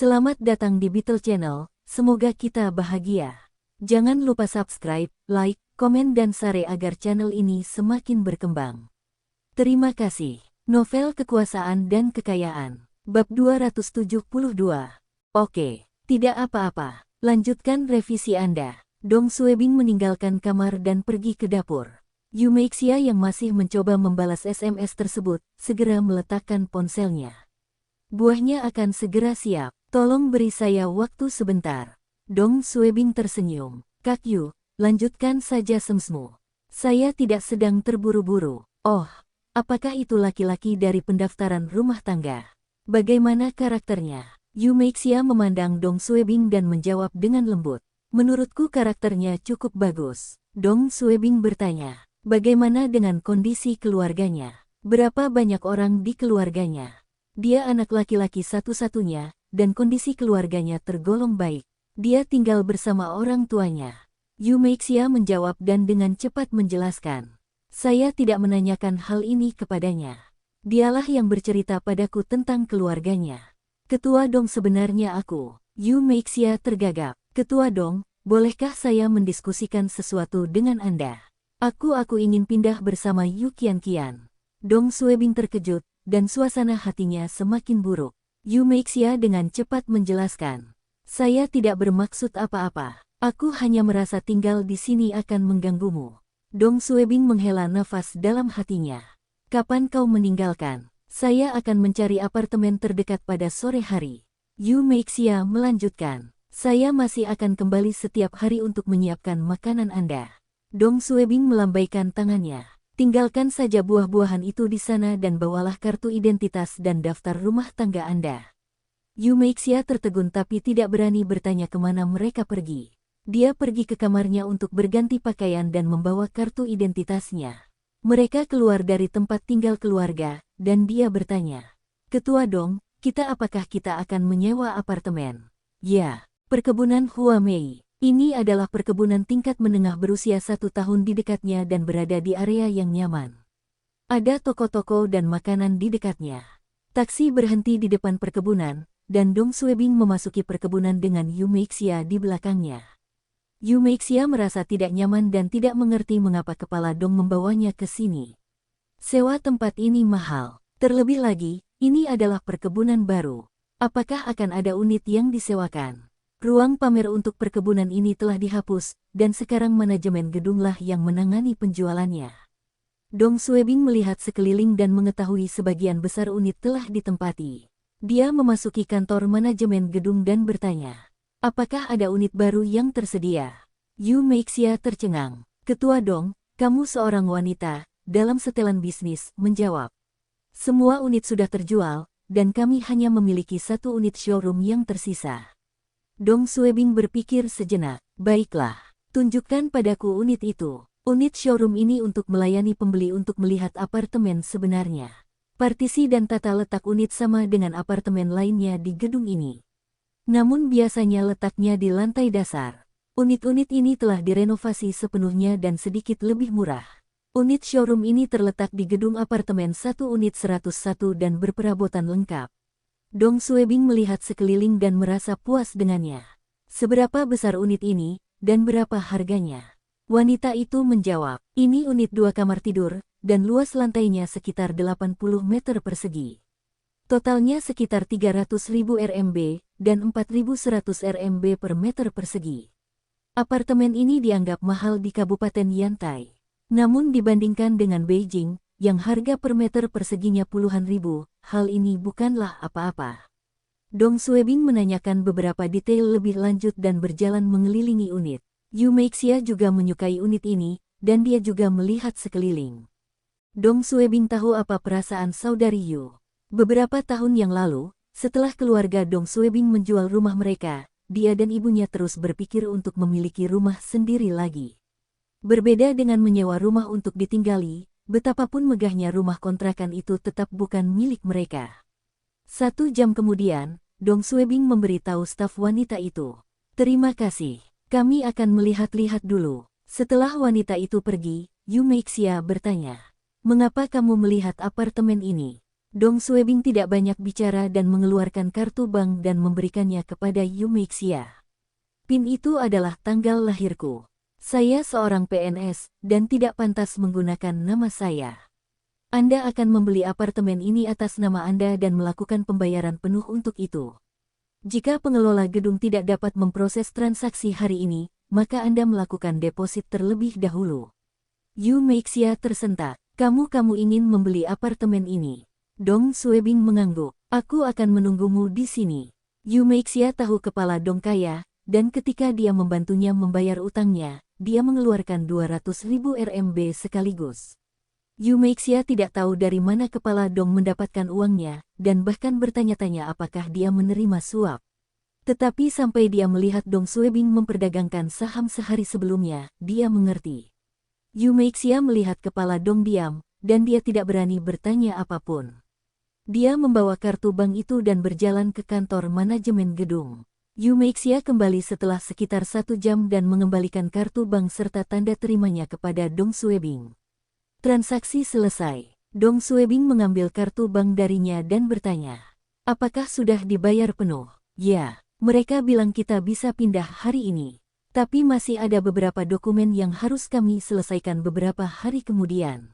Selamat datang di Beetle Channel, semoga kita bahagia. Jangan lupa subscribe, like, komen dan share agar channel ini semakin berkembang. Terima kasih. Novel Kekuasaan dan Kekayaan, Bab 272. Oke, tidak apa-apa, lanjutkan revisi Anda. Dong Suebing meninggalkan kamar dan pergi ke dapur. Yu Meixia yang masih mencoba membalas SMS tersebut, segera meletakkan ponselnya. Buahnya akan segera siap. Tolong beri saya waktu sebentar. Dong Suebing tersenyum. Kak Yu, lanjutkan saja semsmu. Saya tidak sedang terburu-buru. Oh, apakah itu laki-laki dari pendaftaran rumah tangga? Bagaimana karakternya? Yu Meixia memandang Dong Suebing dan menjawab dengan lembut. Menurutku karakternya cukup bagus. Dong Suebing bertanya, bagaimana dengan kondisi keluarganya? Berapa banyak orang di keluarganya? Dia anak laki-laki satu-satunya, dan kondisi keluarganya tergolong baik. Dia tinggal bersama orang tuanya. Yu Meixia menjawab dan dengan cepat menjelaskan. Saya tidak menanyakan hal ini kepadanya. Dialah yang bercerita padaku tentang keluarganya. Ketua Dong sebenarnya aku. Yu Meixia tergagap. Ketua Dong, bolehkah saya mendiskusikan sesuatu dengan Anda? Aku ingin pindah bersama Yu Qianqian. Dong Suebing terkejut, dan suasana hatinya semakin buruk. Yu Meixia dengan cepat menjelaskan. Saya tidak bermaksud apa-apa. Aku hanya merasa tinggal di sini akan mengganggumu. Dong Suebing menghela nafas dalam hatinya. Kapan kau meninggalkan? Saya akan mencari apartemen terdekat pada sore hari. Yu Meixia melanjutkan. Saya masih akan kembali setiap hari untuk menyiapkan makanan Anda. Dong Suebing melambaikan tangannya. Tinggalkan saja buah-buahan itu di sana dan bawalah kartu identitas dan daftar rumah tangga Anda. Yu Meixia tertegun tapi tidak berani bertanya kemana mereka pergi. Dia pergi ke kamarnya untuk berganti pakaian dan membawa kartu identitasnya. Mereka keluar dari tempat tinggal keluarga, dan dia bertanya, Ketua Dong, apakah kita akan menyewa apartemen? Ya, perkebunan Hua Mei. Ini adalah perkebunan tingkat menengah berusia 1 tahun di dekatnya dan berada di area yang nyaman. Ada toko-toko dan makanan di dekatnya. Taksi berhenti di depan perkebunan, dan Dong Suebing memasuki perkebunan dengan Yu Meixia di belakangnya. Yu Meixia merasa tidak nyaman dan tidak mengerti mengapa kepala Dong membawanya ke sini. Sewa tempat ini mahal. Terlebih lagi, ini adalah perkebunan baru. Apakah akan ada unit yang disewakan? Ruang pamer untuk perkebunan ini telah dihapus, dan sekarang manajemen gedunglah yang menangani penjualannya. Dong Suebing melihat sekeliling dan mengetahui sebagian besar unit telah ditempati. Dia memasuki kantor manajemen gedung dan bertanya, apakah ada unit baru yang tersedia? Yu Meixia tercengang. Ketua Dong, kamu seorang wanita, dalam setelan bisnis, menjawab. Semua unit sudah terjual, dan kami hanya memiliki 1 unit showroom yang tersisa. Dong Suebing berpikir sejenak. Baiklah, tunjukkan padaku unit itu. Unit showroom ini untuk melayani pembeli untuk melihat apartemen sebenarnya. Partisi dan tata letak unit sama dengan apartemen lainnya di gedung ini. Namun biasanya letaknya di lantai dasar. Unit-unit ini telah direnovasi sepenuhnya dan sedikit lebih murah. Unit showroom ini terletak di gedung apartemen 1 unit 101 dan berperabotan lengkap. Dong Suebing melihat sekeliling dan merasa puas dengannya. Seberapa besar unit ini, dan berapa harganya? Wanita itu menjawab, ini unit 2 kamar tidur, dan luas lantainya sekitar 80 meter persegi. Totalnya sekitar 300.000 RMB, dan 4.100 RMB per meter persegi. Apartemen ini dianggap mahal di Kabupaten Yantai. Namun dibandingkan dengan Beijing, yang harga per meter perseginya puluhan ribu, hal ini bukanlah apa-apa. Dong Suebing menanyakan beberapa detail lebih lanjut dan berjalan mengelilingi unit. Yu Meixia juga menyukai unit ini, dan dia juga melihat sekeliling. Dong Suebing tahu apa perasaan saudari Yu. Beberapa tahun yang lalu, setelah keluarga Dong Suebing menjual rumah mereka, dia dan ibunya terus berpikir untuk memiliki rumah sendiri lagi. Berbeda dengan menyewa rumah untuk ditinggali, betapapun megahnya rumah kontrakan itu tetap bukan milik mereka. 1 jam kemudian, Dong Suebing memberitahu staf wanita itu. Terima kasih, kami akan melihat-lihat dulu. Setelah wanita itu pergi, Yu Meixia bertanya, mengapa kamu melihat apartemen ini? Dong Suebing tidak banyak bicara dan mengeluarkan kartu bank dan memberikannya kepada Yu Meixia. PIN itu adalah tanggal lahirku. Saya seorang PNS dan tidak pantas menggunakan nama saya. Anda akan membeli apartemen ini atas nama Anda dan melakukan pembayaran penuh untuk itu. Jika pengelola gedung tidak dapat memproses transaksi hari ini, maka Anda melakukan deposit terlebih dahulu. Yu Meixia tersentak. Kamu ingin membeli apartemen ini? Dong Suebing mengangguk. Aku akan menunggumu di sini. Yu Meixia tahu kepala Dong kaya, dan ketika dia membantunya membayar utangnya, dia mengeluarkan 200.000 RMB sekaligus. Yu Meixia tidak tahu dari mana kepala Dong mendapatkan uangnya, dan bahkan bertanya-tanya apakah dia menerima suap. Tetapi sampai dia melihat Dong Suebing memperdagangkan saham sehari sebelumnya, dia mengerti. Yu Meixia melihat kepala Dong diam, dan dia tidak berani bertanya apapun. Dia membawa kartu bank itu dan berjalan ke kantor manajemen gedung. Yu Meixia kembali setelah sekitar 1 jam dan mengembalikan kartu bank serta tanda terimanya kepada Dong Suebing. Transaksi selesai. Dong Suebing mengambil kartu bank darinya dan bertanya, apakah sudah dibayar penuh? Ya, mereka bilang kita bisa pindah hari ini. Tapi masih ada beberapa dokumen yang harus kami selesaikan beberapa hari kemudian.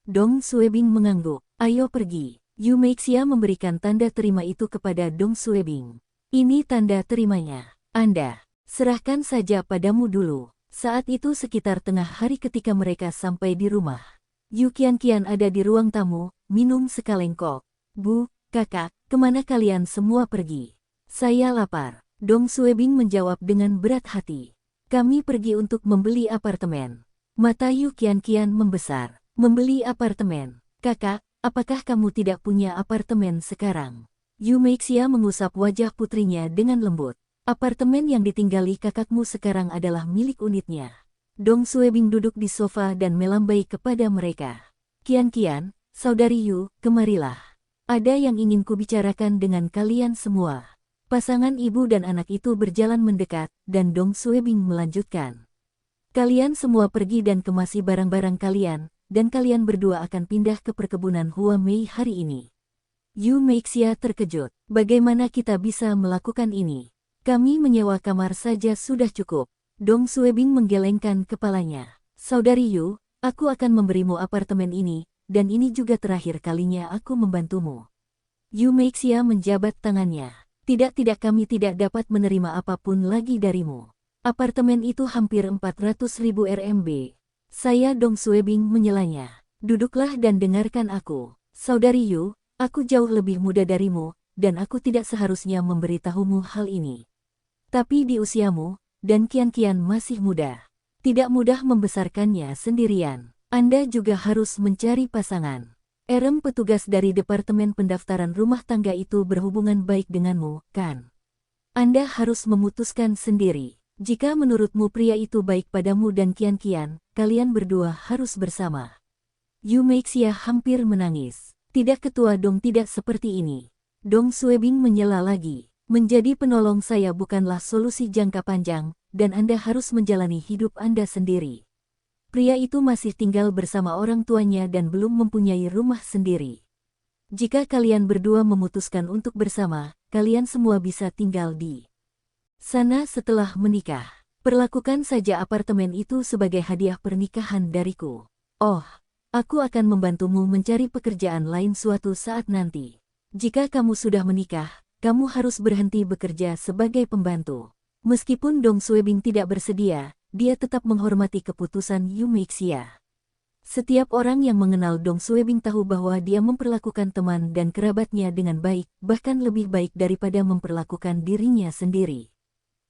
Dong Suebing mengangguk. Ayo pergi. Yu Meixia memberikan tanda terima itu kepada Dong Suebing. Ini tanda terimanya. Anda, serahkan saja padamu dulu. Saat itu sekitar tengah hari ketika mereka sampai di rumah. Yu Qianqian ada di ruang tamu, minum sekaleng kok. Bu, kakak, kemana kalian semua pergi? Saya lapar. Dong Suebing menjawab dengan berat hati. Kami pergi untuk membeli apartemen. Mata Yu Qianqian membesar. Membeli apartemen. Kakak, apakah kamu tidak punya apartemen sekarang? Yu Meixia mengusap wajah putrinya dengan lembut. Apartemen yang ditinggali kakakmu sekarang adalah milik unitnya. Dong Suebing duduk di sofa dan melambai kepada mereka. Qianqian, saudari Yu, kemarilah. Ada yang ingin kubicarakan dengan kalian semua. Pasangan ibu dan anak itu berjalan mendekat, dan Dong Suebing melanjutkan. Kalian semua pergi dan kemasi barang-barang kalian, dan kalian berdua akan pindah ke perkebunan Hua Mei hari ini. Yu Meixia terkejut. Bagaimana kita bisa melakukan ini? Kami menyewa kamar saja sudah cukup. Dong Suebing menggelengkan kepalanya. Saudari Yu, aku akan memberimu apartemen ini, dan ini juga terakhir kalinya aku membantumu. Yu Meixia menjabat tangannya. Tidak, kami tidak dapat menerima apapun lagi darimu. Apartemen itu hampir 400.000 RMB. Saya Dong Suebing menyelanya. Duduklah dan dengarkan aku. Saudari Yu, aku jauh lebih muda darimu, dan aku tidak seharusnya memberitahumu hal ini. Tapi di usiamu, dan Qianqian masih muda. Tidak mudah membesarkannya sendirian. Anda juga harus mencari pasangan. Petugas dari Departemen Pendaftaran Rumah Tangga itu berhubungan baik denganmu, kan? Anda harus memutuskan sendiri. Jika menurutmu pria itu baik padamu dan Qianqian, kalian berdua harus bersama. Yu Meixia hampir menangis. Tidak ketua Dong, tidak seperti ini. Dong Suebing menyela lagi. Menjadi penolong saya bukanlah solusi jangka panjang, dan Anda harus menjalani hidup Anda sendiri. Pria itu masih tinggal bersama orang tuanya dan belum mempunyai rumah sendiri. Jika kalian berdua memutuskan untuk bersama, kalian semua bisa tinggal di sana setelah menikah. Perlakukan saja apartemen itu sebagai hadiah pernikahan dariku. Oh, aku akan membantumu mencari pekerjaan lain suatu saat nanti. Jika kamu sudah menikah, kamu harus berhenti bekerja sebagai pembantu. Meskipun Dong Suebing tidak bersedia, dia tetap menghormati keputusan Yu Meixia. Setiap orang yang mengenal Dong Suebing tahu bahwa dia memperlakukan teman dan kerabatnya dengan baik, bahkan lebih baik daripada memperlakukan dirinya sendiri.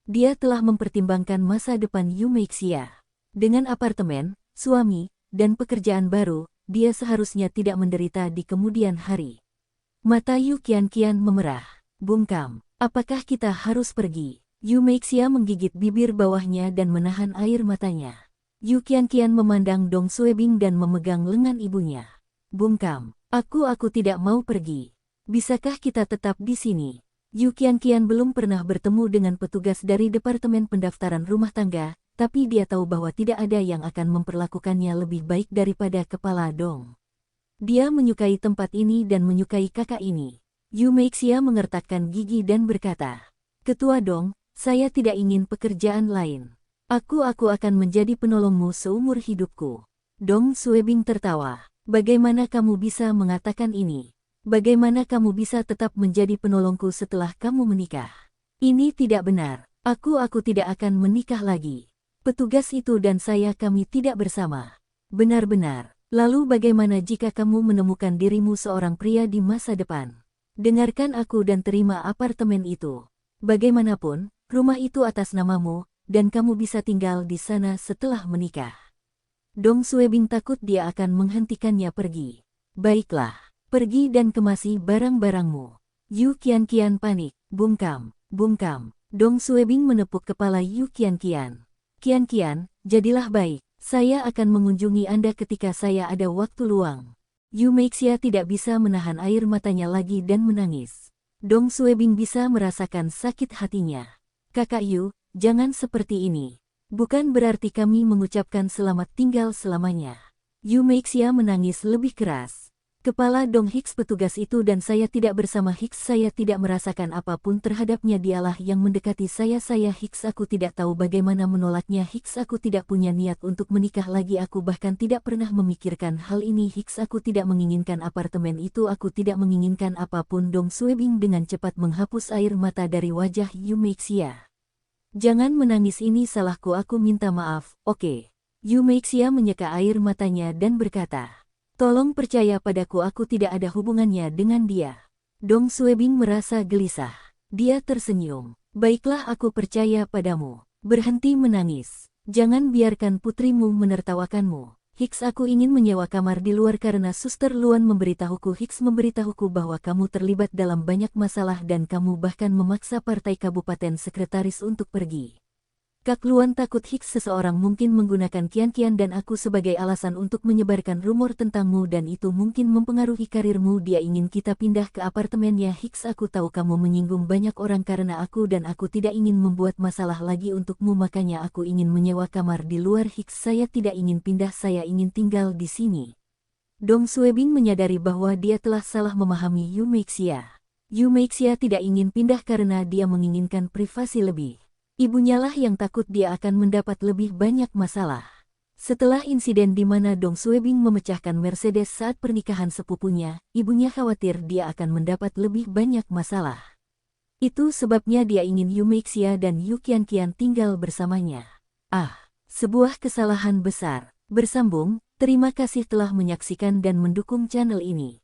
Dia telah mempertimbangkan masa depan Yu Meixia. Dengan apartemen, suami, dan pekerjaan baru, dia seharusnya tidak menderita di kemudian hari. Mata Yu Qianqian memerah. Bungkam, apakah kita harus pergi? Yu Meixia menggigit bibir bawahnya dan menahan air matanya. Yu Qianqian memandang Dong Suebing dan memegang lengan ibunya. Bungkam, aku tidak mau pergi. Bisakah kita tetap di sini? Yu Qianqian belum pernah bertemu dengan petugas dari Departemen Pendaftaran Rumah Tangga, tapi dia tahu bahwa tidak ada yang akan memperlakukannya lebih baik daripada kepala Dong. Dia menyukai tempat ini dan menyukai kakak ini. Yu Meixia mengertakkan gigi dan berkata, "Ketua Dong, saya tidak ingin pekerjaan lain. Aku akan menjadi penolongmu seumur hidupku." Dong Suebing tertawa. "Bagaimana kamu bisa mengatakan ini? Bagaimana kamu bisa tetap menjadi penolongku setelah kamu menikah? Ini tidak benar. Aku tidak akan menikah lagi. Petugas itu dan kami tidak bersama." "Benar-benar. Lalu bagaimana jika kamu menemukan dirimu seorang pria di masa depan? Dengarkan aku dan terima apartemen itu. Bagaimanapun, rumah itu atas namamu, dan kamu bisa tinggal di sana setelah menikah." Dong Suebing takut dia akan menghentikannya pergi. "Baiklah, pergi dan kemasi barang-barangmu." Yu Qianqian panik. "Bungkam, bungkam." Dong Suebing menepuk kepala Yu Qianqian. "Qianqian, jadilah baik. Saya akan mengunjungi Anda ketika saya ada waktu luang." Yu Meixia tidak bisa menahan air matanya lagi dan menangis. Dong Suebing bisa merasakan sakit hatinya. "Kakak Yu, jangan seperti ini. Bukan berarti kami mengucapkan selamat tinggal selamanya." Yu Meixia menangis lebih keras. "Kepala Dong Hicks petugas itu dan saya tidak bersama Hicks. Saya tidak merasakan apapun terhadapnya. Dialah yang mendekati saya Hicks. Aku tidak tahu bagaimana menolaknya Hicks. Aku tidak punya niat untuk menikah lagi. Aku bahkan tidak pernah memikirkan hal ini Hicks. Aku tidak menginginkan apartemen itu. Aku tidak menginginkan apapun." Dong Suebing dengan cepat menghapus air mata dari wajah Yu Meixia. "Jangan menangis, ini salahku. Aku minta maaf, oke?" Yu Meixia menyeka air matanya dan berkata, "Tolong percaya padaku, aku tidak ada hubungannya dengan dia." Dong Suebing merasa gelisah. Dia tersenyum. "Baiklah, aku percaya padamu. Berhenti menangis. Jangan biarkan putrimu menertawakanmu. Hicks, aku ingin menyewa kamar di luar karena Suster Luan memberitahuku." Hicks memberitahuku bahwa kamu terlibat dalam banyak masalah dan kamu bahkan memaksa partai kabupaten sekretaris untuk pergi. Kak Luan takut Hicks seseorang mungkin menggunakan Qianqian dan aku sebagai alasan untuk menyebarkan rumor tentangmu dan itu mungkin mempengaruhi karirmu. Dia ingin kita pindah ke apartemennya Hicks. Aku tahu kamu menyinggung banyak orang karena aku dan aku tidak ingin membuat masalah lagi untukmu, makanya aku ingin menyewa kamar di luar Hicks. Saya tidak ingin pindah, saya ingin tinggal di sini." Dong Suebing menyadari bahwa dia telah salah memahami Yu Meixia. Yu Meixia tidak ingin pindah karena dia menginginkan privasi lebih. Ibunya lah yang takut dia akan mendapat lebih banyak masalah. Setelah insiden di mana Dong Suebing memecahkan Mercedes saat pernikahan sepupunya, ibunya khawatir dia akan mendapat lebih banyak masalah. Itu sebabnya dia ingin Yu Meixia dan Yu Qianqian tinggal bersamanya. Sebuah kesalahan besar. Bersambung, terima kasih telah menyaksikan dan mendukung channel ini.